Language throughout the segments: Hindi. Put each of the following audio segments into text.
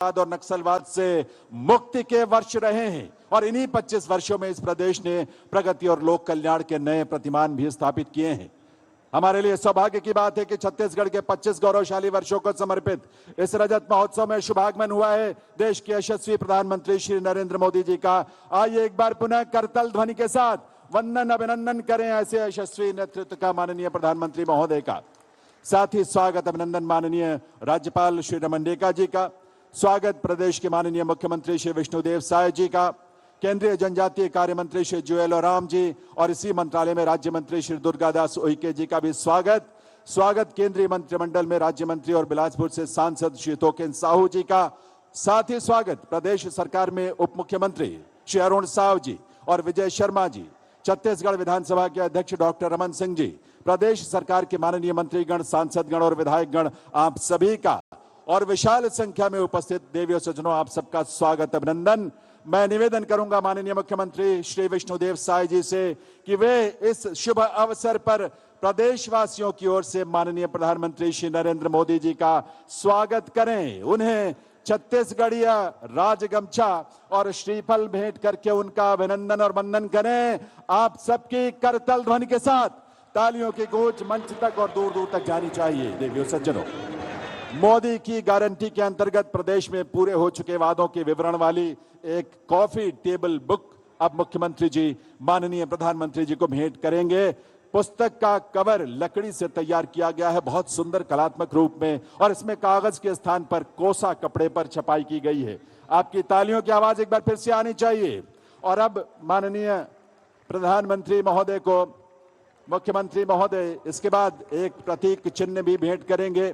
और नक्सलवाद से मुक्ति के वर्ष रहे हैं और इन्हीं 25 वर्षों में इस प्रदेश ने प्रगति और लोक कल्याण के नए प्रतिमान भी स्थापित किए हैं। हमारे लिए सौभाग्य की बात है कि छत्तीसगढ़ के 25 गौरवशाली वर्षों को समर्पित इस रजत महोत्सव में शुभागमन हुआ है देश के यशस्वी प्रधानमंत्री श्री नरेंद्र मोदी जी का। आइए एक बार पुनः करतल ध्वनि के साथ वंदन अभिनंदन करें ऐसे यशस्वी नेतृत्व का माननीय प्रधानमंत्री महोदय का। साथ ही स्वागत अभिनंदन माननीय राज्यपाल श्री रमन रेखा जी का, स्वागत प्रदेश के माननीय मुख्यमंत्री श्री विष्णुदेव साय जी का, केंद्रीय जनजातीय कार्य मंत्री श्री जुएल ओराम जी और इसी मंत्रालय में राज्य मंत्री श्री दुर्गादास उइके जी का भी स्वागत केंद्रीय मंत्रिमंडल में राज्य मंत्री और बिलासपुर से सांसद श्री तोकेन साहू जी का। साथ ही स्वागत प्रदेश सरकार में उप मुख्यमंत्री श्री अरुण साव जी और विजय शर्मा जी, छत्तीसगढ़ विधानसभा के अध्यक्ष डॉक्टर रमन सिंह जी, प्रदेश सरकार के माननीय मंत्रीगण, सांसदगण और विधायकगण, आप सभी का और विशाल संख्या में उपस्थित देवियों सज्जनों, आप सबका स्वागत अभिनंदन। मैं निवेदन करूंगा माननीय मुख्यमंत्री श्री विष्णुदेव साय जी से कि वे इस शुभ अवसर पर प्रदेशवासियों की ओर से माननीय प्रधानमंत्री श्री नरेंद्र मोदी जी का स्वागत करें। उन्हें छत्तीसगढ़िया राजगमछा और श्रीफल भेंट करके उनका अभिनंदन और वंदन करें। आप सबकी करतल ध्वनि के साथ तालियों की गूंज मंच तक और दूर दूर तक जानी चाहिए। देवियों सज्जनों, मोदी की गारंटी के अंतर्गत प्रदेश में पूरे हो चुके वादों के विवरण वाली एक कॉफी टेबल बुक अब मुख्यमंत्री जी माननीय प्रधानमंत्री जी को भेंट करेंगे। पुस्तक का कवर लकड़ी से तैयार किया गया है, बहुत सुंदर कलात्मक रूप में, और इसमें कागज के स्थान पर कोसा कपड़े पर छपाई की गई है। आपकी तालियों की आवाज एक बार फिर से आनी चाहिए। और अब माननीय प्रधानमंत्री महोदय को मुख्यमंत्री महोदय इसके बाद एक प्रतीक चिन्ह भी भेंट करेंगे।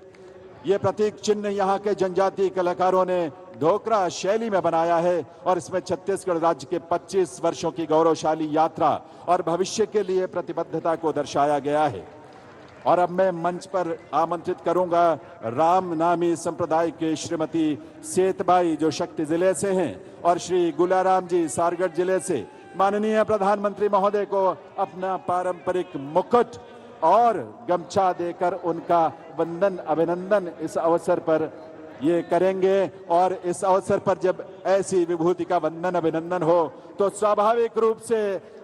ये प्रतीक चिन्ह यहाँ के जनजातीय कलाकारों ने ढोकरा शैली में बनाया है और इसमें छत्तीसगढ़ राज्य के 25 वर्षों की गौरवशाली यात्रा और भविष्य के लिए प्रतिबद्धता को दर्शाया गया है। और अब मैं मंच पर आमंत्रित करूंगा राम नामी संप्रदाय के श्रीमती सेतबाई जो शक्ति जिले से हैं और श्री गुलाराम जी सारगढ़ जिले से माननीय प्रधानमंत्री महोदय को अपना पारंपरिक मुकुट और गमछा देकर उनका वंदन अभिनंदन इस अवसर पर ये करेंगे। और इस अवसर पर जब ऐसी विभूति का वंदन अभिनंदन हो तो स्वाभाविक रूप से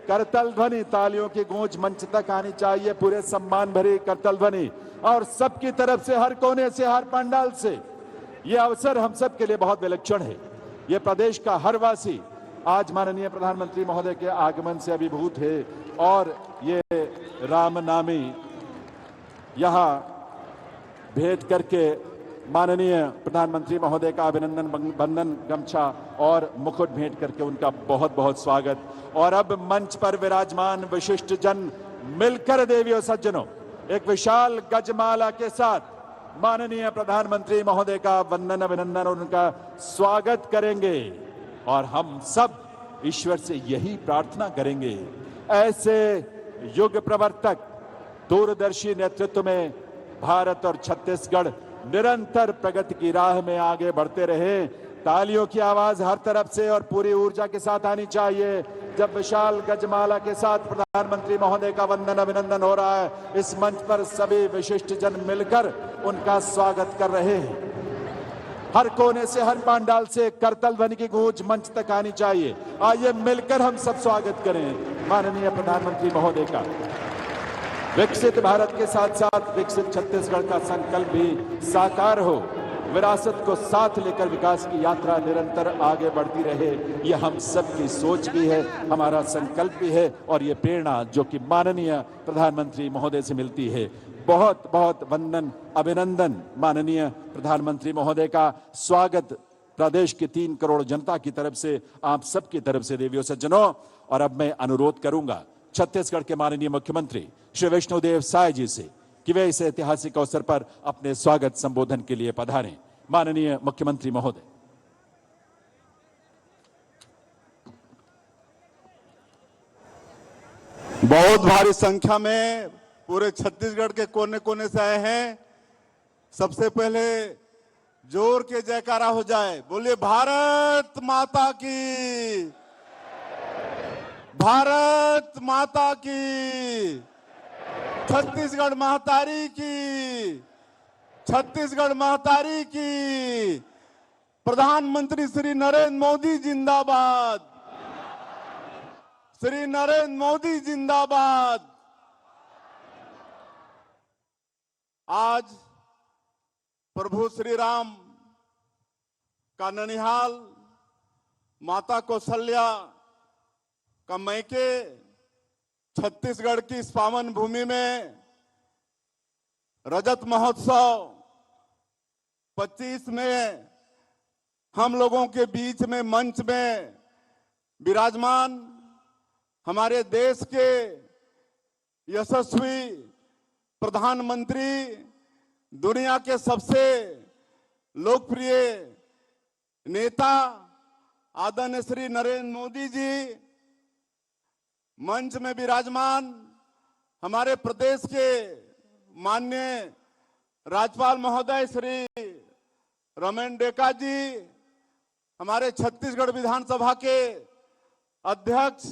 करतल ध्वनि, तालियों की गूंज मंच तक आनी चाहिए, पूरे सम्मान भरी करतल ध्वनि, और सबकी तरफ से, हर कोने से, हर पंडाल से। ये अवसर हम सब के लिए बहुत विलक्षण है। ये प्रदेश का हर वासी आज माननीय प्रधानमंत्री महोदय के आगमन से अभिभूत है और ये राम नामी यहाँ भेंट करके माननीय प्रधानमंत्री महोदय का अभिनंदन बंधन गमछा और मुकुट भेंट करके उनका बहुत बहुत स्वागत। और अब मंच पर विराजमान विशिष्ट जन मिलकर देवियों सज्जनों एक विशाल गजमाला के साथ माननीय प्रधानमंत्री महोदय का वंदन अभिनंदन और उनका स्वागत करेंगे। और हम सब ईश्वर से यही प्रार्थना करेंगे, ऐसे युग प्रवर्तक दूरदर्शी नेतृत्व में भारत और छत्तीसगढ़ निरंतर प्रगति की राह में आगे बढ़ते रहे। तालियों की आवाज हर तरफ से और पूरी ऊर्जा के साथ आनी चाहिए जब विशाल गजमाला के साथ प्रधानमंत्री महोदय का वंदन अभिनंदन हो रहा है। इस मंच पर सभी विशिष्ट जन मिलकर उनका स्वागत कर रहे हैं। हर कोने से, हर पांडाल से करतल ध्वनि की गूंज मंच तक आनी चाहिए। आइए मिलकर हम सब स्वागत करें माननीय प्रधानमंत्री महोदय का। विकसित भारत के साथ साथ विकसित छत्तीसगढ़ का संकल्प भी साकार हो, विरासत को साथ लेकर विकास की यात्रा निरंतर आगे बढ़ती रहे, ये हम सब की सोच भी है, हमारा संकल्प भी है और ये प्रेरणा जो कि माननीय प्रधानमंत्री महोदय से मिलती है। बहुत बहुत वंदन अभिनंदन माननीय प्रधानमंत्री महोदय का। स्वागत प्रदेश की 3 करोड़ जनता की तरफ से, आप सबकी तरफ से देवियों सज्जनों। और अब मैं अनुरोध करूंगा छत्तीसगढ़ के माननीय मुख्यमंत्री श्री विष्णुदेव साय जी से कि वे इस ऐतिहासिक अवसर पर अपने स्वागत संबोधन के लिए पधारें। माननीय मुख्यमंत्री महोदय। बहुत भारी संख्या में पूरे छत्तीसगढ़ के कोने कोने से आए हैं। सबसे पहले जोर के जयकारा हो जाए, बोलिए भारत माता की, भारत माता की, छत्तीसगढ़ महतारी की, छत्तीसगढ़ महतारी की। प्रधानमंत्री श्री नरेंद्र मोदी जिंदाबाद, श्री नरेंद्र मोदी जिंदाबाद। आज प्रभु श्री राम का ननिहाल, माता कौशल्या का मैके, छत्तीसगढ़ की इस पावन भूमि में रजत महोत्सव 25 में हम लोगों के बीच में मंच में विराजमान हमारे देश के यशस्वी प्रधानमंत्री, दुनिया के सबसे लोकप्रिय नेता आदरणीय श्री नरेंद्र मोदी जी, मंच में विराजमान हमारे प्रदेश के माननीय राज्यपाल महोदय श्री रमेन डेका जी, हमारे छत्तीसगढ़ विधानसभा के अध्यक्ष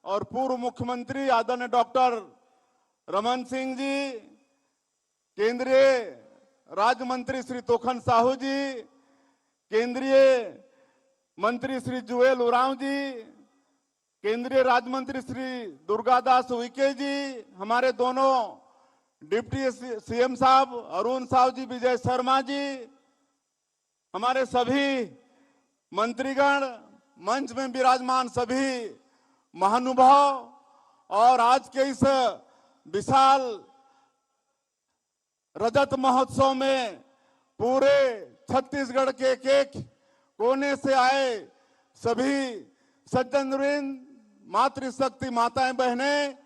और पूर्व मुख्यमंत्री आदरणीय डॉक्टर रमन सिंह जी, केंद्रीय राज्य मंत्री श्री तोखन साहू जी, केंद्रीय मंत्री श्री जुएल उरांव जी, केंद्रीय राज्य मंत्री श्री दुर्गादास उइके जी, हमारे दोनों डिप्टी सीएम साहब अरुण साहू जी, विजय शर्मा जी, हमारे सभी मंत्रीगण, मंच में विराजमान सभी महानुभाव और आज के इस विशाल रजत महोत्सव में पूरे छत्तीसगढ़ के एक कोने से आए सभी सज्जनवृंद, मातृशक्ति माताएं बहनें,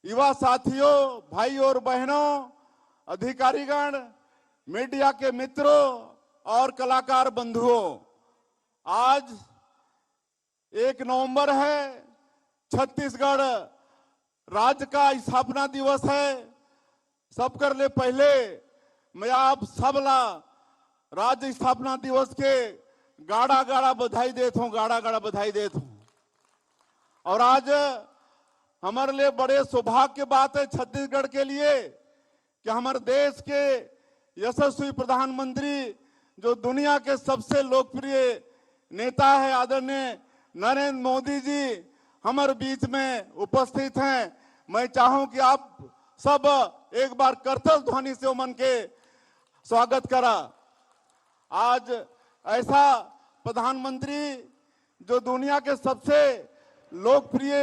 युवा साथियों, भाई और बहनों, अधिकारीगण, मीडिया के मित्रों और कलाकार बंधुओं, आज 1 नवंबर है, छत्तीसगढ़ राज्य का स्थापना दिवस है। सब कर ले पहले मैं आप सबला राज्य स्थापना दिवस के गाड़ा गाड़ा बधाई देता हूं, गाड़ा गाड़ा बधाई देता हूं। और आज हमारे लिए बड़े सौभाग्य की बात है छत्तीसगढ़ के लिए कि हमारे देश के यशस्वी प्रधानमंत्री, जो दुनिया के सबसे लोकप्रिय नेता है आदरणीय नरेंद्र मोदी जी, हमारे बीच में उपस्थित हैं। मैं चाहूं कि आप सब एक बार करतल ध्वनि से उमन के स्वागत करा। आज ऐसा प्रधानमंत्री जो दुनिया के सबसे लोकप्रिय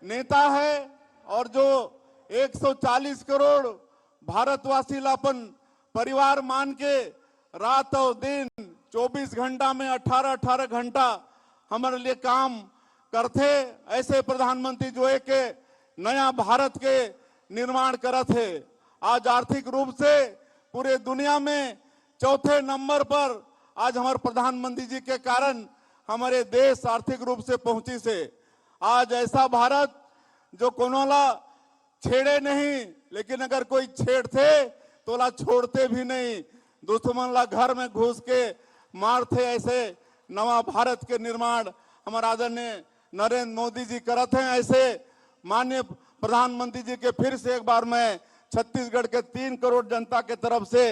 नेता है और जो 140 करोड़ भारतवासी लापन परिवार मान के रात और दिन 24 घंटा में 18-18 घंटा हमारे लिए काम करते, ऐसे प्रधानमंत्री जो एक नया भारत के निर्माण करत है। आज आर्थिक रूप से पूरे दुनिया में चौथे नंबर पर आज हमारे प्रधानमंत्री जी के कारण हमारे देश आर्थिक रूप से पहुंची से। आज ऐसा भारत जो कोनोला छेड़े नहीं, लेकिन अगर कोई छेड़ते तो ला छोड़ते भी नहीं, दुश्मन ला घर में घुस के मारते। ऐसे नवा भारत के निर्माण हमारा आदरणीय नरेंद्र मोदी जी करते हैं। ऐसे माननीय प्रधानमंत्री जी के फिर से एक बार मैं छत्तीसगढ़ के 3 करोड़ जनता के तरफ से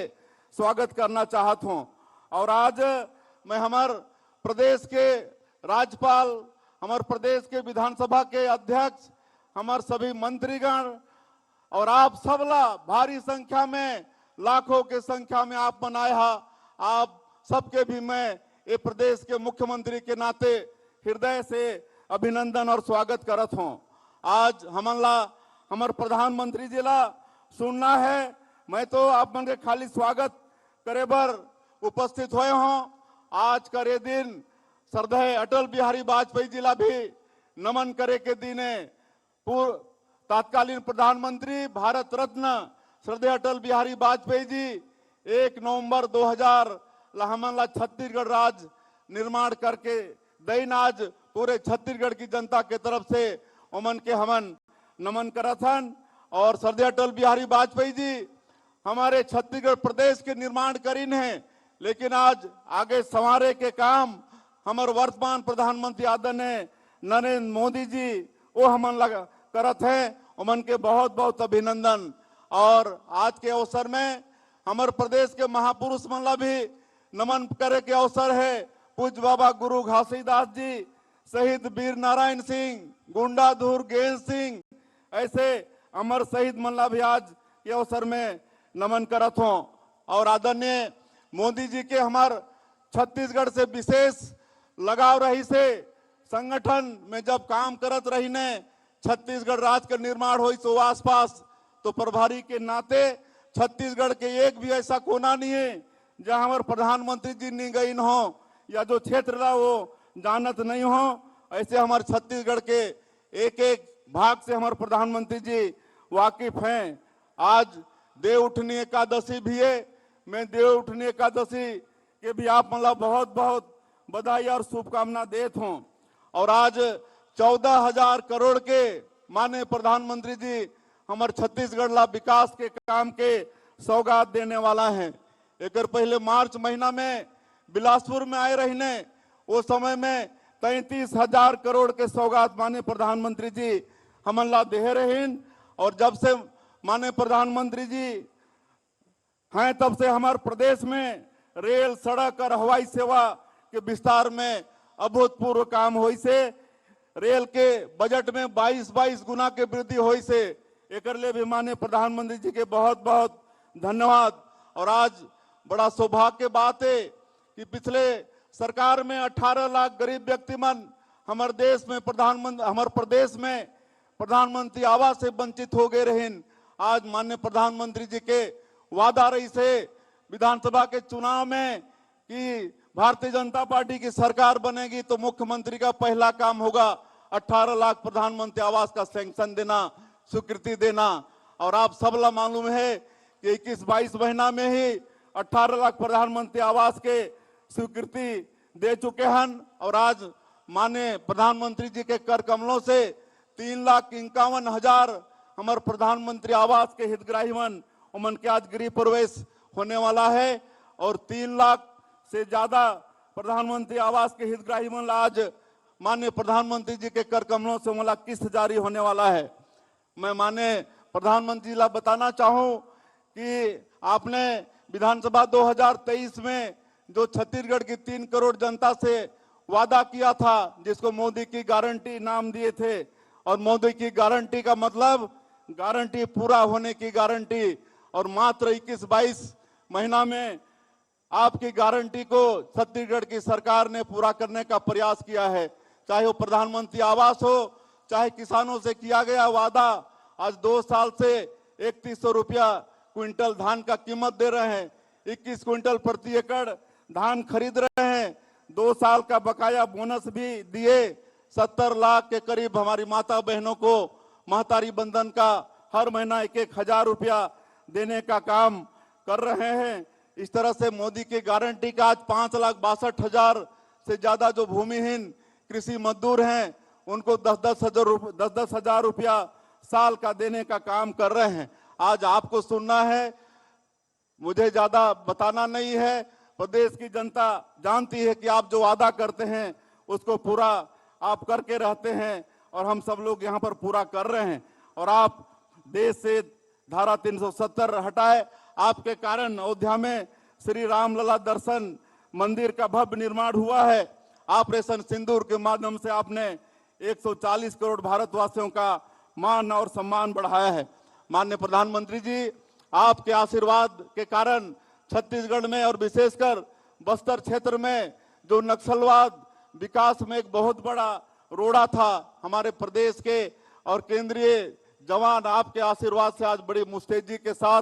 स्वागत करना चाहता हूं। और आज मैं हमारे प्रदेश के राज्यपाल, हमारे प्रदेश के विधानसभा के अध्यक्ष, हमारे सभी मंत्रीगण और आप सबला भारी संख्या में, लाखों के संख्या में आप बनाए हा, आप सबके भी मैं ये प्रदेश के मुख्यमंत्री के नाते हृदय से अभिनंदन और स्वागत करत हूं। आज हमला हमारे प्रधानमंत्री जी ला सुनना है, मैं तो आप मन के खाली स्वागत करे बर उपस्थित हुए हूं। आज का ये दिन श्रद्धेय अटल बिहारी वाजपेयी जी ला भी नमन करे के दिन है। पूर्व तत्कालीन प्रधानमंत्री भारत रत्न श्रद्धेय अटल बिहारी वाजपेयी जी 1 नवंबर 2000 हमला छत्तीसगढ़ राज्य निर्माण करके दैन आज पूरे छत्तीसगढ़ की जनता के तरफ से उमन के हमन नमन करथन। और श्रद्धेय अटल बिहारी वाजपेयी जी हमारे छत्तीसगढ़ प्रदेश के निर्माण करीन है, लेकिन आज आगे संवारे के काम हमारे वर्तमान प्रधानमंत्री आदरणीय नरेंद्र मोदी जी वो हमन लगा करत हैं। उमन के बहुत बहुत अभिनंदन। और आज के अवसर में हमारे प्रदेश के महापुरुष मन ला भी नमन करे के अवसर है। पूज्य बाबा गुरु घासीदास जी, शहीद वीर नारायण सिंह, गुंडाधुर गेंद सिंह, ऐसे अमर शहीद मन ला भी आज ये अवसर में नमन करत हो। और आदरणीय मोदी जी के हमार छत्तीसगढ़ से विशेष लगाव रही से, संगठन में जब काम करत रही ने, छत्तीसगढ़ राज्य का निर्माण हुई सो आसपास, तो प्रभारी के नाते छत्तीसगढ़ के एक भी ऐसा कोना नहीं है जहां हमारे प्रधानमंत्री जी नहीं गई न हो, या जो क्षेत्र रहा वो जानत नहीं हो। ऐसे हमारे छत्तीसगढ़ के एक एक भाग से हमारे प्रधानमंत्री जी वाकिफ हैं। आज देव उठनी एकादशी भी है, मैं देव उठनी एकादशी के भी आप मतलब बहुत बहुत बधाई और शुभकामना देता हूं। और आज 14,000 करोड़ के माननीय प्रधानमंत्री जी हमारे छत्तीसगढ़ ला विकास के काम के सौगात देने वाला है। एक पहले मार्च महीना में बिलासपुर में आए रहने, उस समय में 33,000 करोड़ के सौगात माननीय प्रधानमंत्री जी हमन ला दे रहे। और जब से माननीय प्रधानमंत्री जी हैं तब से हमारे प्रदेश में रेल, सड़क और हवाई सेवा के विस्तार में अभूतपूर्व काम हुई से, रेल के बजट में 22 गुना के वृद्धि हुई से, एक लिए भी माननीय प्रधानमंत्री जी के बहुत बहुत धन्यवाद। और आज बड़ा सौभाग्य की बात है कि पिछले सरकार में 18 लाख गरीब व्यक्ति मन हमारे देश में हमारे प्रदेश में प्रधानमंत्री आवास से वंचित हो गए रहे। आज माननीय प्रधानमंत्री जी के वादा रही से विधानसभा के चुनाव में कि भारतीय जनता पार्टी की सरकार बनेगी तो मुख्यमंत्री का पहला काम होगा 18 लाख प्रधानमंत्री आवास का सैंक्शन देना, स्वीकृति देना। और आप सबला मालूम है कि 21-22 महीना में ही 18 लाख प्रधानमंत्री आवास के स्वीकृति दे चुके हैं। और आज माननीय प्रधानमंत्री जी के कर कमलों से 3,51,000 हमारे प्रधानमंत्री आवास के हितग्राही मन उमन के आज गृह प्रवेश होने वाला है। और 3 लाख से ज्यादा प्रधानमंत्री आवास के हितग्राही मन आज माननीय प्रधानमंत्री जी के कर कमलों से मला किस्त जारी होने वाला है। मैं माननीय प्रधानमंत्री ला बताना चाहूं कि आपने विधानसभा 2023 में जो छत्तीसगढ़ की 3 करोड़ जनता से वादा किया था, जिसको मोदी की गारंटी नाम दिए थे, और मोदी की गारंटी का मतलब गारंटी पूरा होने की गारंटी। और मात्र 21-22 महीना में आपकी गारंटी को छत्तीसगढ़ की सरकार ने पूरा करने का प्रयास किया है। चाहे वो प्रधानमंत्री आवास हो, चाहे किसानों से किया गया वादा। आज 2 साल से 3100 रुपया क्विंटल धान का कीमत दे रहे हैं, 21 क्विंटल प्रति एकड़ धान खरीद रहे हैं, 2 साल का बकाया बोनस भी दिए, 70 लाख के करीब हमारी माता बहनों को महतारी बंधन का हर महीना 1,000 रुपया देने का काम कर रहे हैं। इस तरह से मोदी की गारंटी का आज 5,62,000 से ज्यादा जो भूमिहीन कृषि मजदूर हैं उनको 10-10 हजार रुपया साल का देने का काम कर रहे हैं। आज आपको सुनना है, मुझे ज्यादा बताना नहीं है। प्रदेश की जनता जानती है कि आप जो वादा करते हैं उसको पूरा आप करके रहते हैं, और हम सब लोग यहाँ पर पूरा कर रहे हैं। और आप देश से धारा 370 हटाए, आपके कारण अयोध्या में श्री रामलला दर्शन मंदिर का भव्य निर्माण हुआ है। ऑपरेशन सिंदूर के माध्यम से आपने 140 करोड़ भारतवासियों का मान और सम्मान बढ़ाया है। माननीय प्रधानमंत्री जी, आपके आशीर्वाद के कारण छत्तीसगढ़ में और विशेषकर बस्तर क्षेत्र में जो नक्सलवाद विकास में एक बहुत बड़ा रोड़ा था, हमारे प्रदेश के और केंद्रीय जवान आपके आशीर्वाद से आज बड़ी मुस्तैदी के साथ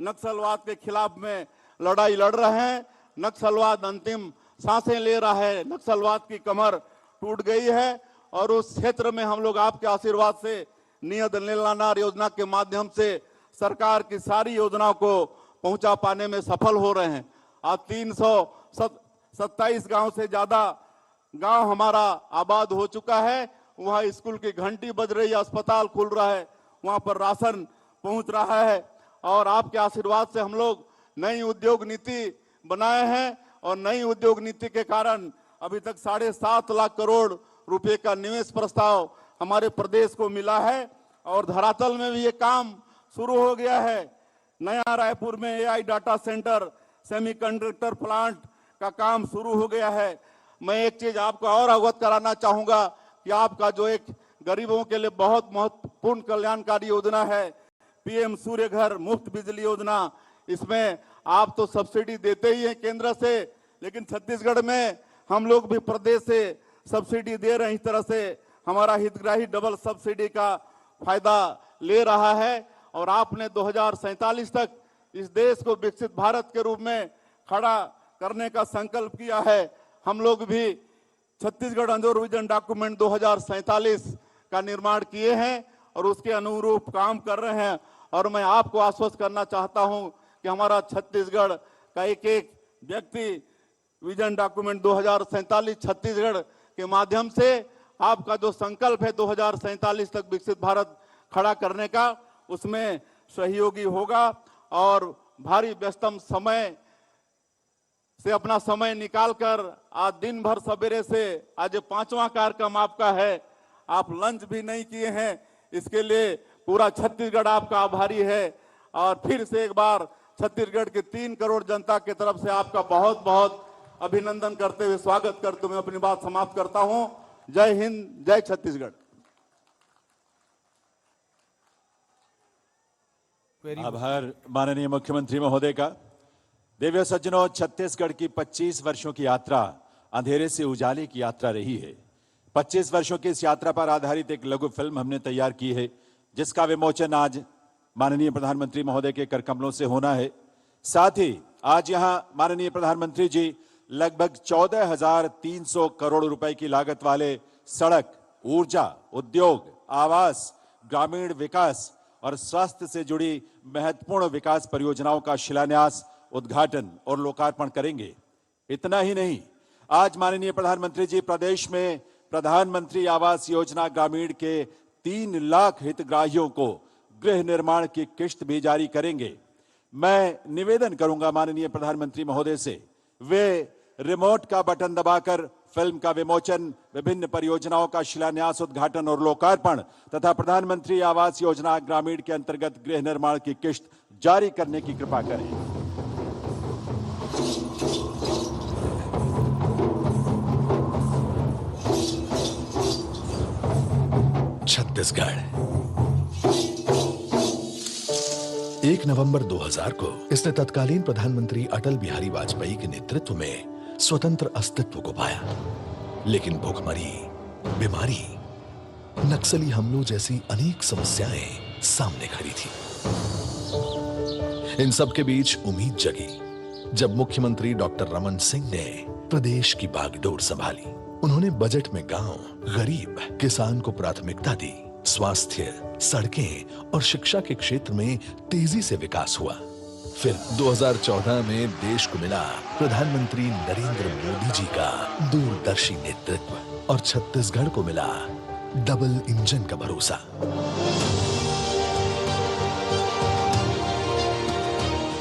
नक्सलवाद के खिलाफ में लड़ाई लड़ रहे हैं। नक्सलवाद अंतिम सांसें ले रहा है, नक्सलवाद की कमर टूट गई है, और उस क्षेत्र में हम लोग आपके आशीर्वाद से नियत नीलानार योजना के माध्यम से सरकार की सारी योजनाओं को पहुंचा पाने में सफल हो रहे हैं। आज 327 गांव से ज्यादा गांव हमारा आबाद हो चुका है। वहाँ स्कूल की घंटी बज रही है, अस्पताल खुल रहा है, वहाँ पर राशन पहुंच रहा है। और आपके आशीर्वाद से हम लोग नई उद्योग नीति बनाए हैं, और नई उद्योग नीति के कारण अभी तक 7.5 लाख करोड़ रुपए का निवेश प्रस्ताव हमारे प्रदेश को मिला है। और धरातल में भी ये काम शुरू हो गया है। नया रायपुर में AI data centre, semiconductor plant का काम शुरू हो गया है। मैं एक चीज आपको और अवगत कराना चाहूंगा कि आपका जो एक गरीबों के लिए बहुत महत्वपूर्ण कल्याणकारी योजना है, पीएम सूर्य घर मुफ्त बिजली योजना, इसमें आप तो सब्सिडी देते ही हैं केंद्र से, लेकिन छत्तीसगढ़ में हम लोग भी प्रदेश से सब्सिडी दे रहे हैं। इस तरह से हमारा हितग्राही डबल सब्सिडी का फायदा ले रहा है और आपने 2047 तक इस देश को विकसित भारत के रूप में खड़ा करने का संकल्प किया है। हम लोग भी छत्तीसगढ़ अंजोर विजन डॉक्यूमेंट 2047 का निर्माण किए हैं और उसके अनुरूप काम कर रहे हैं। और मैं आपको आश्वस्त करना चाहता हूं कि हमारा छत्तीसगढ़ का एक एक व्यक्ति विजन डॉक्यूमेंट 2047 छत्तीसगढ़ के माध्यम से आपका जो संकल्प है 2047 तक विकसित भारत खड़ा करने का, उसमें सहयोगी होगा और भारी व्यस्तम समय से अपना समय निकालकर आज दिन भर सवेरे से आज 5वां कार्यक्रम आपका है, आप लंच भी नहीं किए हैं, इसके लिए पूरा छत्तीसगढ़ आपका आभारी है। और फिर से एक बार छत्तीसगढ़ के 3 करोड़ जनता की तरफ से आपका बहुत बहुत अभिनंदन करते हुए स्वागत करते हुए अपनी बात समाप्त करता हूं। जय हिंद, जय छत्तीसगढ़। आभार माननीय मुख्यमंत्री महोदय का। दिव्य सज्जनों, छत्तीसगढ़ की 25 वर्षों की यात्रा अंधेरे से उजाले की यात्रा रही है। 25 वर्षों की इस यात्रा पर आधारित एक लघु फिल्म हमने तैयार की है, जिसका विमोचन आज माननीय प्रधानमंत्री महोदय के करकमलों से होना है। साथ ही आज यहां माननीय प्रधानमंत्री जी लगभग 14,300 करोड़ रुपए की लागत वाले सड़क, ऊर्जा, उद्योग, आवास, ग्रामीण विकास और स्वास्थ्य से जुड़ी महत्वपूर्ण विकास परियोजनाओं का शिलान्यास, उद्घाटन और लोकार्पण करेंगे। इतना ही नहीं, आज माननीय प्रधानमंत्री जी प्रदेश में प्रधानमंत्री आवास योजना ग्रामीण के 3 लाख हितग्राहियों को गृह निर्माण की किश्त भी जारी करेंगे। मैं निवेदन करूंगा माननीय प्रधानमंत्री महोदय से, वे रिमोट का बटन दबाकर फिल्म का विमोचन, विभिन्न परियोजनाओं का शिलान्यास, उद्घाटन और लोकार्पण तथा प्रधानमंत्री आवास योजना ग्रामीण के अंतर्गत गृह निर्माण की किश्त जारी करने की कृपा करें। छत्तीसगढ़ 1 नवंबर 2000 को इसने तत्कालीन प्रधानमंत्री अटल बिहारी वाजपेयी के नेतृत्व में स्वतंत्र अस्तित्व को पाया, लेकिन भूखमरी, बीमारी, नक्सली हमलों जैसी अनेक समस्याएं सामने खड़ी थी। इन सब के बीच उम्मीद जगी जब मुख्यमंत्री डॉक्टर रमन सिंह ने प्रदेश की बागडोर संभाली। उन्होंने बजट में गांव, गरीब, किसान को प्राथमिकता दी। स्वास्थ्य, सड़कें और शिक्षा के क्षेत्र में तेजी से विकास हुआ। फिर 2014 में देश को मिला प्रधानमंत्री नरेंद्र मोदी जी का दूरदर्शी नेतृत्व और छत्तीसगढ़ को मिला डबल इंजन का भरोसा।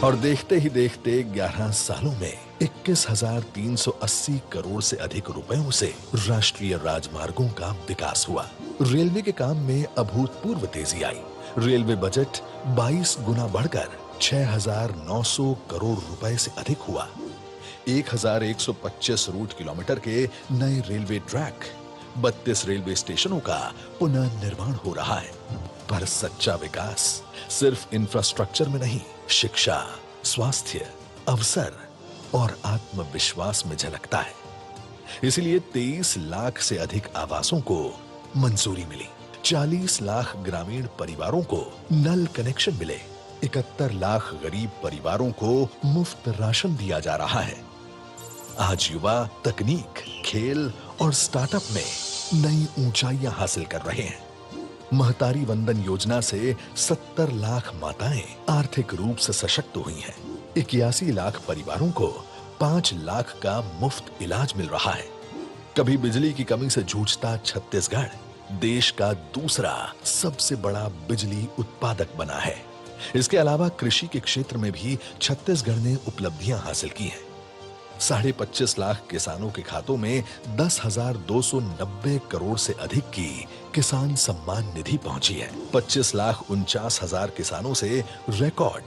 और देखते ही देखते 11 सालों में 21,380 करोड़ से अधिक रुपयों से राष्ट्रीय राजमार्गों का विकास हुआ। रेलवे के काम में अभूतपूर्व तेजी आई। रेलवे बजट 22 गुना बढ़कर 6,900 करोड़ रुपए से अधिक हुआ। 1,125 रूट किलोमीटर के नए रेलवे ट्रैक, 32 रेलवे स्टेशनों का पुनः निर्माण हो रहा है। पर सच्चा विकास सिर्फ इंफ्रास्ट्रक्चर में नहीं, शिक्षा, स्वास्थ्य, अवसर और आत्मविश्वास में झलकता है। इसलिए 23 लाख से अधिक आवासों को मंजूरी मिली, 40 लाख ग्रामीण परिवारों को नल कनेक्शन मिले, 71 लाख गरीब परिवारों को मुफ्त राशन दिया जा रहा है। आज युवा तकनीक, खेल और स्टार्टअप में नई ऊंचाइयां हासिल कर रहे हैं। महतारी वंदन योजना से 70 लाख माताएं आर्थिक रूप से सशक्त हुई हैं। 81 लाख परिवारों को 5 लाख का मुफ्त इलाज मिल रहा है। कभी बिजली की कमी से जूझता छत्तीसगढ़ देश का दूसरा सबसे बड़ा बिजली उत्पादक बना है। इसके अलावा कृषि के क्षेत्र में भी छत्तीसगढ़ ने उपलब्धियां हासिल की हैं। 25.5 लाख किसानों के खातों में 10,290 करोड़ से अधिक की किसान सम्मान निधि पहुंची है। 25,49,000 किसानों से रिकॉर्ड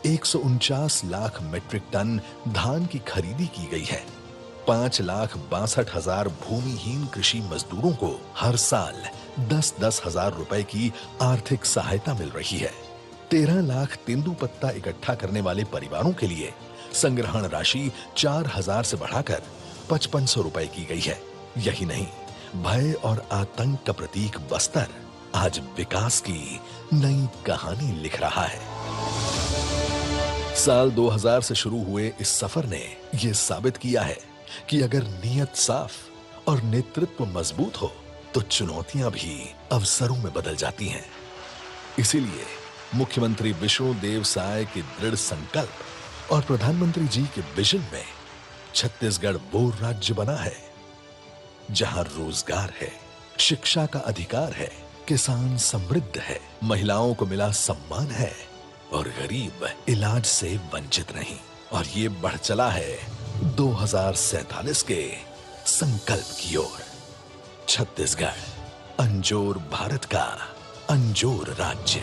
149 लाख मीट्रिक टन धान की खरीदी की गई है। 5,62,000 भूमिहीन कृषि मजदूरों को हर साल 10-10 हजार रुपए की आर्थिक सहायता मिल रही है। 13 लाख तेंदुपत्ता इकट्ठा करने वाले परिवारों के लिए संग्रहण राशि 4,000 से बढ़ाकर 5,500 रुपए की गई है। यही नहीं, भय और आतंक का प्रतीक बस्तर आज विकास की नई कहानी लिख रहा है। साल 2000 से शुरू हुए इस सफर ने यह साबित किया है कि अगर नीयत साफ और नेतृत्व मजबूत हो तो चुनौतियां भी अवसरों में बदल जाती हैं। इसीलिए मुख्यमंत्री विष्णुदेव साय के दृढ़ संकल्प और प्रधानमंत्री जी के विजन में छत्तीसगढ़ वो राज्य बना है जहां रोजगार है, शिक्षा का अधिकार है, किसान समृद्ध है, महिलाओं को मिला सम्मान है और गरीब इलाज से वंचित नहीं। और ये बढ़ चला है 2047 के संकल्प की ओर। छत्तीसगढ़ अंजोर भारत का अंजोर राज्य।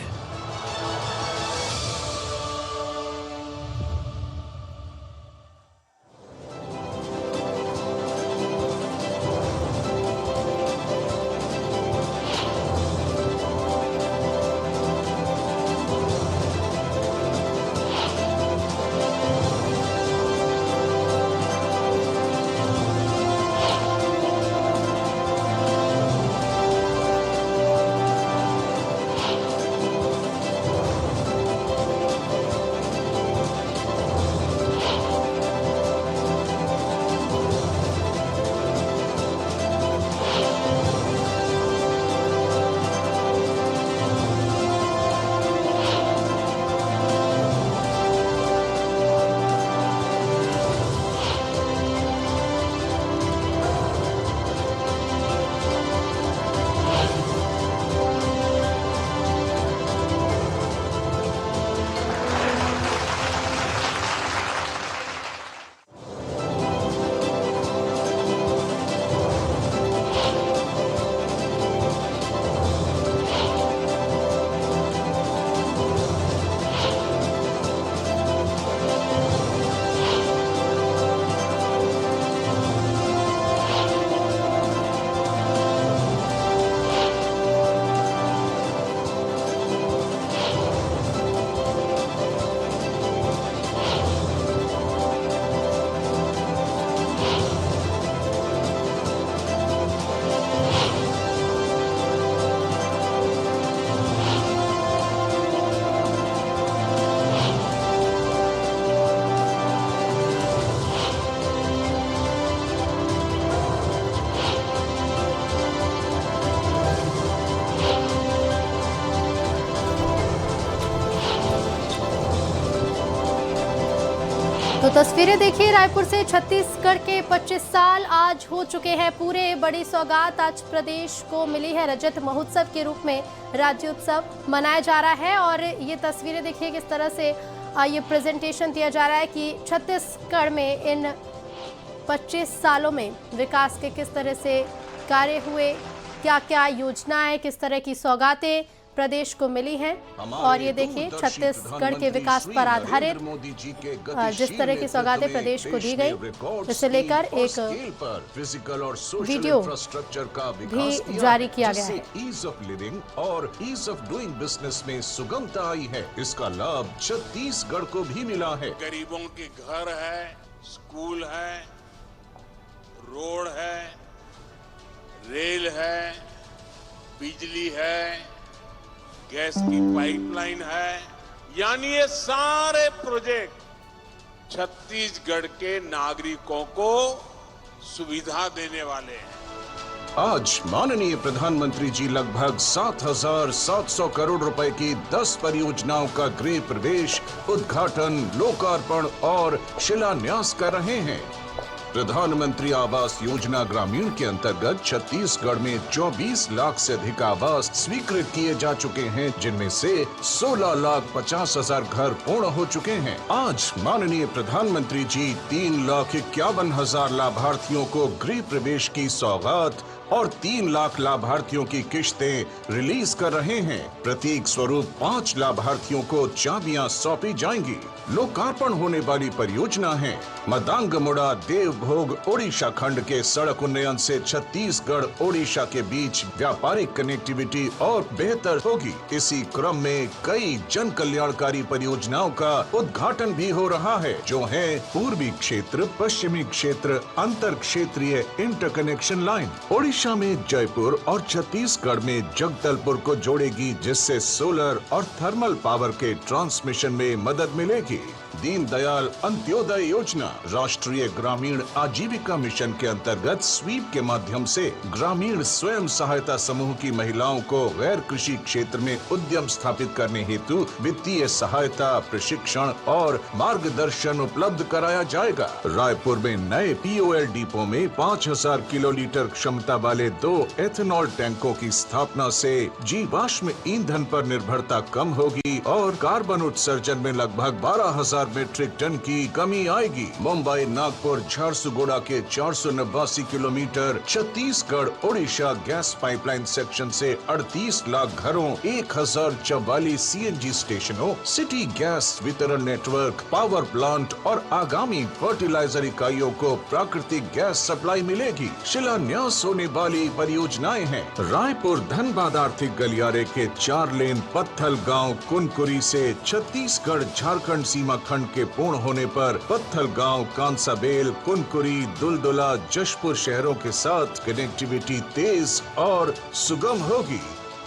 तो तस्वीरें देखिए रायपुर से। छत्तीसगढ़ के 25 साल आज हो चुके हैं पूरे। बड़ी सौगात आज प्रदेश को मिली है। रजत महोत्सव के रूप में राज्योत्सव मनाया जा रहा है और ये तस्वीरें देखिए किस तरह से ये प्रेजेंटेशन दिया जा रहा है कि छत्तीसगढ़ में इन 25 सालों में विकास के किस तरह से कार्य हुए, क्या क्या योजनाएं, किस तरह की सौगातें प्रदेश को मिली हैं। और ये देखिए छत्तीसगढ़ के विकास पर आधारित जिस तरह की सौगातें प्रदेश को दी गई, इसे लेकर एक वीडियो भी जारी किया गया है। ईज ऑफ लिविंग और ईज ऑफ डूइंग बिजनेस में सुगमता आई है। इसका लाभ छत्तीसगढ़ को भी मिला है। गरीबों के घर है, स्कूल है, रोड है, रेल है, बिजली है, गैस की पाइपलाइन है, यानी ये सारे प्रोजेक्ट छत्तीसगढ़ के नागरिकों को सुविधा देने वाले हैं। आज माननीय प्रधानमंत्री जी लगभग 7,700 करोड़ रुपए की 10 परियोजनाओं का गृह प्रवेश, उद्घाटन, लोकार्पण और शिलान्यास कर रहे हैं। प्रधानमंत्री आवास योजना ग्रामीण के अंतर्गत छत्तीसगढ़ में 24 लाख से अधिक आवास स्वीकृत किए जा चुके हैं, जिनमें से 16,50,000 घर पूर्ण हो चुके हैं। आज माननीय प्रधानमंत्री जी 3,51,000 लाभार्थियों को गृह प्रवेश की सौगात और 3 लाख लाभार्थियों की किश्तें रिलीज कर रहे हैं। प्रतीक स्वरूप 5 लाभार्थियों को चाबियां सौंपी जाएंगी। लोकार्पण होने वाली परियोजना है मदांगमुड़ा देव उपभोग ओडिशा खंड के सड़क उन्नयन से छत्तीसगढ़ ओडिशा के बीच व्यापारिक कनेक्टिविटी और बेहतर होगी। इसी क्रम में कई जन कल्याणकारी परियोजनाओं का उद्घाटन भी हो रहा है, जो है पूर्वी क्षेत्र, पश्चिमी क्षेत्र, अंतर क्षेत्रीय इंटरकनेक्शन लाइन। ओडिशा में जयपुर और छत्तीसगढ़ में जगदलपुर को जोड़ेगी, जिससे सोलर और थर्मल पावर के ट्रांसमिशन में मदद मिलेगी। दीनदयाल अंत्योदय योजना राष्ट्रीय ग्रामीण आजीविका मिशन के अंतर्गत स्वीप के माध्यम से ग्रामीण स्वयं सहायता समूह की महिलाओं को गैर कृषि क्षेत्र में उद्यम स्थापित करने हेतु वित्तीय सहायता, प्रशिक्षण और मार्गदर्शन उपलब्ध कराया जाएगा। रायपुर में नए POL डिपो में 5000 किलोलीटर क्षमता वाले 2 एथेनॉल टैंकों की स्थापना से जीवाश्म ईंधन पर निर्भरता कम होगी और कार्बन उत्सर्जन में लगभग 12,000 मीट्रिक टन की कमी आएगी। मुंबई नागपुर झारसुगुड़ा के 489 kilometre Chhattisgarh Odisha gas pipeline section से 38 लाख घरों, 1044 CNG स्टेशनों, सिटी गैस वितरण नेटवर्क, पावर प्लांट और आगामी फर्टिलाइजर इकाइयों को प्राकृतिक गैस सप्लाई मिलेगी। शिलान्यास होने वाली परियोजनाएं हैं रायपुर धनबाद आर्थिक गलियारे के 4 लेन पत्थल गांव कुनकुरी से छत्तीसगढ़ झारखंड सीमा खंड के पूर्ण होने पर पत्थल गांव, कांसाबेल, कुनकुरी, दुलदुला, जशपुर शहरों के साथ कनेक्टिविटी तेज और सुगम होगी।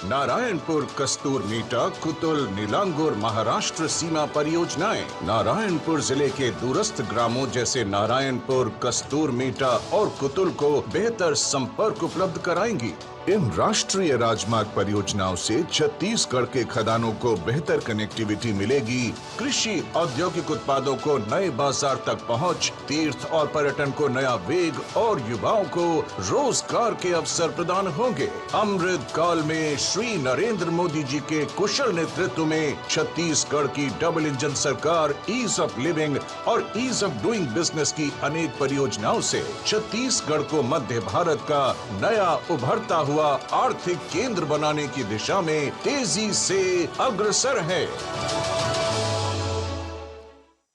नारायणपुर, कस्तूर मीटा, कुतुल, नीलांगुर महाराष्ट्र सीमा परियोजनाएं नारायणपुर जिले के दूरस्थ ग्रामों जैसे नारायणपुर, कस्तूर मीटा और कुतुल को बेहतर संपर्क उपलब्ध कराएंगी। इन राष्ट्रीय राजमार्ग परियोजनाओं से छत्तीसगढ़ के खदानों को बेहतर कनेक्टिविटी मिलेगी, कृषि औद्योगिक उत्पादों को नए बाजार तक पहुंच, तीर्थ और पर्यटन को नया वेग और युवाओं को रोजगार के अवसर प्रदान होंगे। अमृत काल में श्री नरेंद्र मोदी जी के कुशल नेतृत्व में छत्तीसगढ़ की डबल इंजन सरकार ईज ऑफ लिविंग और ईज ऑफ डूइंग बिजनेस की अनेक परियोजनाओं से छत्तीसगढ़ को मध्य भारत का नया उभरता हुआ आर्थिक केंद्र बनाने की दिशा में तेजी से अग्रसर है।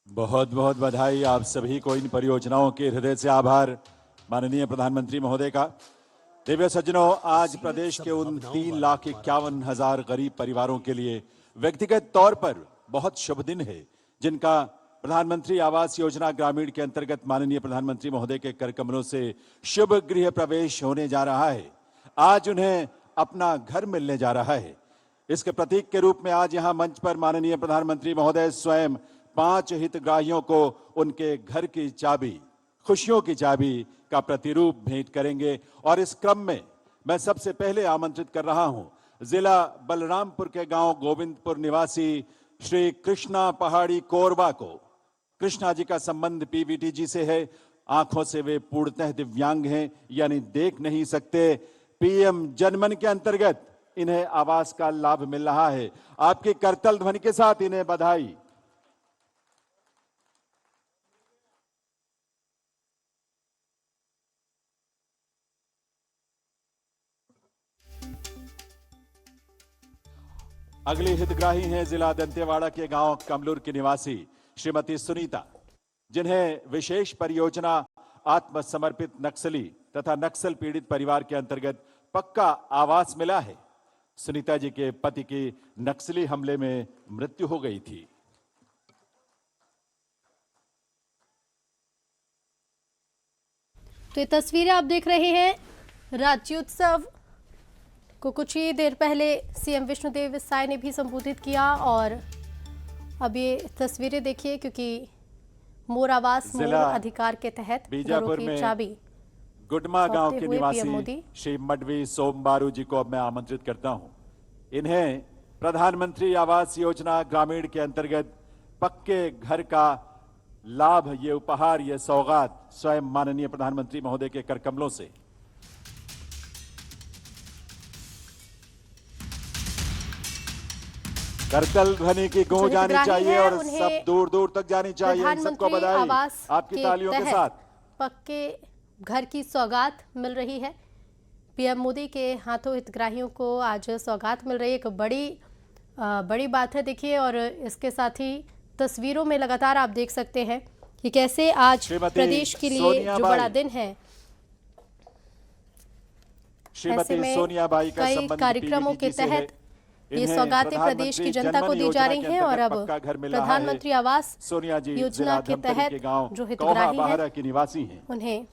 बहुत बहुत बधाई आप सभी को इन परियोजनाओं के हृदय से आभार माननीय प्रधानमंत्री महोदय का। दिव्य सज्जनों, आज प्रदेश के उन 3,51,000 गरीब परिवारों के लिए व्यक्तिगत तौर पर बहुत शुभ दिन है, जिनका प्रधानमंत्री आवास योजना ग्रामीण के अंतर्गत माननीय प्रधानमंत्री महोदय के कर कमलों से शुभ गृह प्रवेश होने जा रहा है। आज उन्हें अपना घर मिलने जा रहा है। इसके प्रतीक के रूप में आज यहां मंच पर माननीय प्रधानमंत्री महोदय स्वयं 5 हितग्राहियों को उनके घर की चाबी, खुशियों की चाबी का प्रतिरूप भेंट करेंगे। और इस क्रम में मैं सबसे पहले आमंत्रित कर रहा हूं जिला बलरामपुर के गांव गोविंदपुर निवासी श्री कृष्णा पहाड़ी कोरबा को। कृष्णा जी का संबंध PVT जी से है। आंखों से वे पूर्णतः दिव्यांग हैं, यानी देख नहीं सकते। PM जनमन के अंतर्गत इन्हें आवास का लाभ मिल रहा है। आपकी करतल ध्वनि के साथ इन्हें बधाई। अगली हितग्राही हैं जिला दंतेवाड़ा के गांव कमलूर की निवासी श्रीमती सुनीता, जिन्हें विशेष परियोजना आत्मसमर्पित नक्सली तथा नक्सल पीड़ित परिवार के अंतर्गत पक्का आवास मिला है। सुनीता जी के पति की नक्सली हमले में मृत्यु हो गई थी। तो ये तस्वीरें आप देख रहे हैं राज्योत्सव को कुछ ही देर पहले CM विष्णुदेव साय ने भी संबोधित किया। और अब ये तस्वीरें देखिए, क्योंकि मोर आवास मोर अधिकार के तहत बीजापुर में चाबी गुडमा गांव के निवासी श्री मडवी सोमबारू जी को अब मैं आमंत्रित करता हूं। इन्हें प्रधानमंत्री आवास योजना ग्रामीण के अंतर्गत पक्के घर का लाभ, ये उपहार, ये सौगात स्वयं माननीय प्रधानमंत्री महोदय के कर कमलों से। करतल ध्वनि की गूंज आनी चाहिए और सब दूर दूर तक जानी चाहिए। सबको बधाई आपकी तालियों के साथ। पक्के घर की सौगात मिल रही है। PM मोदी के हाथों हितग्राहियों को आज सौगात मिल रही है। एक बड़ी बात है देखिए। और इसके साथ ही तस्वीरों में लगातार आप देख सकते हैं कि कैसे आज श्रीमती प्रदेश के लिए सोनिया जो बड़ा बाई। दिन है, ऐसे श्रीमती में सोनियाबाई का कई संबंध कार्यक्रमों के PDDG से है। तहत ये इन्हें सौगातें प्रदेश की प्रधानमंत्री जनता को दी जनमन जा योजना रही के हैं और अब अंतर्गत पक्का घर मिल रहा है। प्रधानमंत्री आवास सोनिया जी योजना जिला के धमतरी तहत के गांव जो कौहा हितग्राही बाहरा हैं की निवासी हैं। उन्हें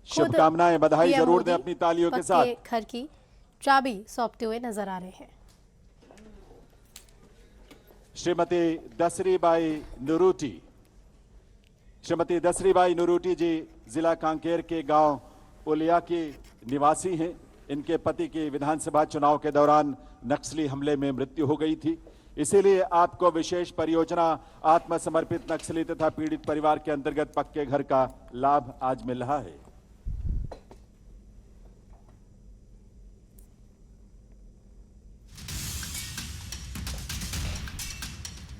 शुभकामनाएं बधाई PM जरूर दें मोदी अपनी तालियों के पक्के साथ। घर की चाबी सौंपते हुए नजर आ रहे हैं। श्रीमती दसरीबाई नुरूटी। श्रीमती दसरीबाई नुरूटी जी जिला कांकेर के गांव उलिया की निवासी हैं। इनके पति की विधानसभा चुनाव के दौरान नक्सली हमले में मृत्यु हो गई थी, इसीलिए आपको विशेष परियोजना आत्मसमर्पित नक्सली तथा पीड़ित परिवार के अंतर्गत पक्के घर का लाभ आज मिल रहा है।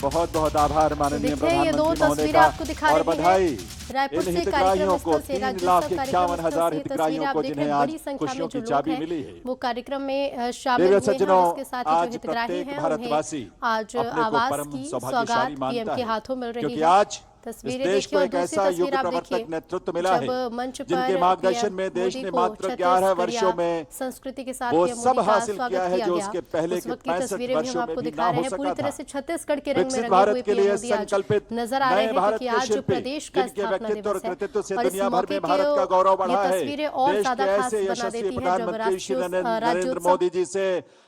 बहुत बहुत आभार माननीय देखिए, ये दो प्रधानमंत्री महोदय तस्वीरें का आपको दिखा और रहे हैं। बधाई रायपुर इन से हितग्राहियों को कार्यक्रम स्थल से 3,51,000 ये हितग्राहियों तस्वीरें को आप देख रहे जिन्हें हैं। आज बड़ी संख्या खुशियों में की जो चाबी लोग मिली हैं है। वो कार्यक्रम में शामिल देवी हुए हैं सज्जनों, और इसके साथ ही जो आज हितग्राही प्रत्येक हैं भारतवासी उन्हें आज अपने को आवास परम की सौभाग्यशाली सौगात मानता पीएम के है, हाथों मिल रही क्योंकि है। आज इस तस्वीरें देश को देखिए और एक दूसरी ऐसा युग तस्वीर आप प्रवर्तक देखिए नेतृत्व मिला है जब मंच जिनके पर मार्गदर्शन में PM देश मोदी ने को मात्र 11 छत्तीसगढ़िया वर्षों में संस्कृति के साथ वो PM सब मोदी का हासिल स्वागत किया है जो गया। उसके पहले उस के वक्त की 65 तस्वीरें भी हम वर्षों में आपको भी दिखा ना रहे हो हैं। पूरी सका तरह था। से छत्तीसगढ़ के रंग में विकसित रंगे भारत हुए के PM लिए मोदी आज संकल्पित नजर आ रहे नए हैं, भारत क्योंकि के आज शिल्पी प्रदेश का जिनके स्थापना व्यक्तित्व और दिवस है कृतित्व से और इस दुनिया भर मौके में के भारत का गौरव बढ़ा ये है। तस्वीरें और देश ज्यादा के खास ऐसे बना यशस्वी देती हैं जब प्रधानमंत्री श्री नरेंद्र राज्योत्सव मोदी जी से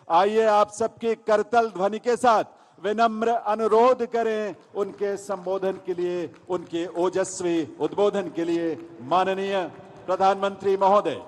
आइए आप सबकी करतल ध्वनि के साथ विनम्र अनुरोध करें उनके संबोधन के लिए, उनके ओजस्वी उद्बोधन के लिए। माननीय प्रधानमंत्री महोदय।